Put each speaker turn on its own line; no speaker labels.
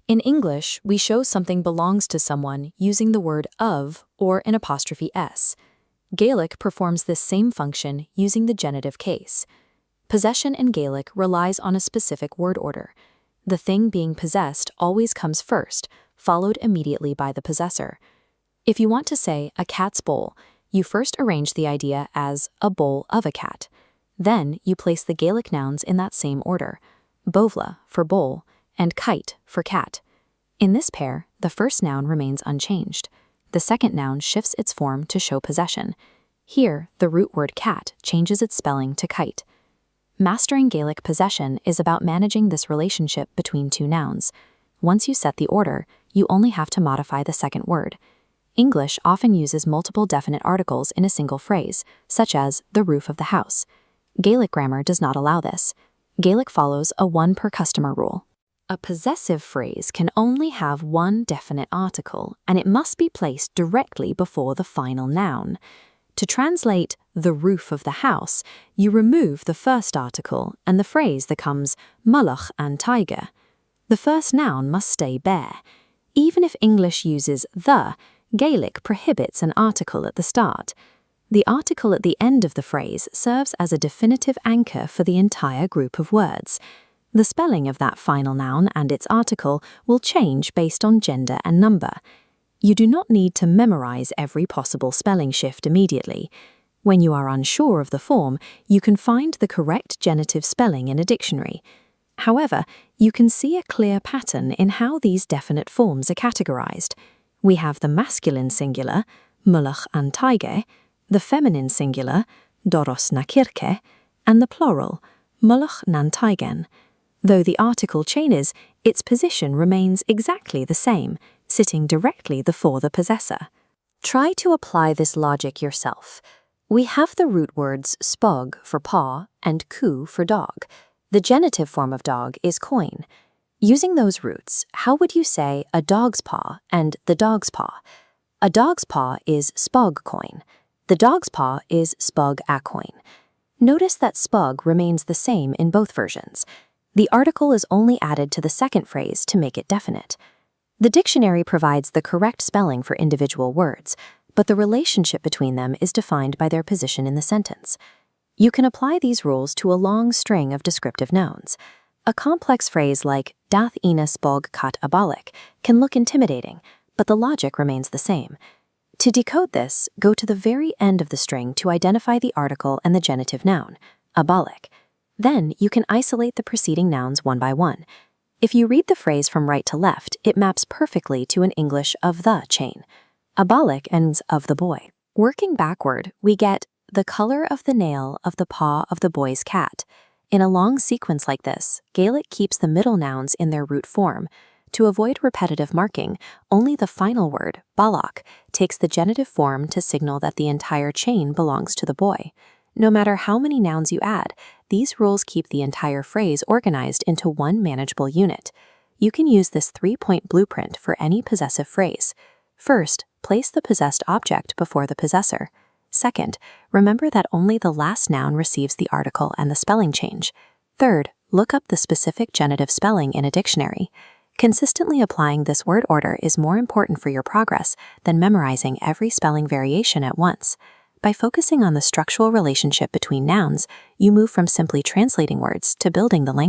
In English, we show something belongs to someone using the word of or an apostrophe s. Gaelic performs this same function using the genitive case. Possession in Gaelic relies on a specific word order. The thing being possessed always comes first, followed immediately by the possessor. If you want to say a cat's bowl, you first arrange the idea as a bowl of a cat. Then you place the Gaelic nouns in that same order, bobhla for bowl and chait for cat. In this pair, the first noun remains unchanged. The second noun shifts its form to show possession. Here, the root word cat changes its spelling to chait. Mastering Gaelic possession is about managing this relationship between two nouns. Once you set the order, you only have to modify the second word. English often uses multiple definite articles in a single phrase, such as the roof of the house. Gaelic grammar does not allow this. Gaelic follows a one per customer rule. A possessive phrase can only have one definite article, and it must be placed directly before the final noun. To translate the roof of the house, you remove the first article, and the phrase becomes mullach and taighe. The first noun must stay bare. Even if English uses the, Gaelic prohibits an article at the start. The article at the end of the phrase serves as a definitive anchor for the entire group of words. The spelling of that final noun and its article will change based on gender and number. You do not need to memorize every possible spelling shift immediately. When you are unsure of the form, you can find the correct genitive spelling in a dictionary. However, you can see a clear pattern in how these definite forms are categorized. We have the masculine singular, mullach and taighe, the feminine singular, doras na circe, and the plural, mullach nan taigen. Though the article changes, its position remains exactly the same, sitting directly before the possessor. Try to apply this logic yourself. We have the root words spòg for paw and cu for dog. The genitive form of dog is coin. Using those roots, how would you say a dog's paw and the dog's paw? A dog's paw is spòg coin. The dog's paw is spòg a coin. Notice that spòg remains the same in both versions. The article is only added to the second phrase to make it definite. The dictionary provides the correct spelling for individual words, but the relationship between them is defined by their position in the sentence. You can apply these rules to a long string of descriptive nouns. A complex phrase like dath spòg cat a bhalaich can look intimidating, but the logic remains the same. To decode this, go to the very end of the string to identify the article and the genitive noun, a bhalaich. Then you can isolate the preceding nouns one by one. If you read the phrase from right to left, it maps perfectly to an English of the chain. A bhalaich ends of the boy. Working backward, we get the color of the nail of the paw of the boy's cat. In a long sequence like this, Gaelic keeps the middle nouns in their root form. To avoid repetitive marking, only the final word, bhalaich, takes the genitive form to signal that the entire chain belongs to the boy. No matter how many nouns you add, these rules keep the entire phrase organized into one manageable unit. You can use this three-point blueprint for any possessive phrase. First, place the possessed object before the possessor. Second, remember that only the last noun receives the article and the spelling change. Third, look up the specific genitive spelling in a dictionary. Consistently applying this word order is more important for your progress than memorizing every spelling variation at once. By focusing on the structural relationship between nouns, you move from simply translating words to building the language.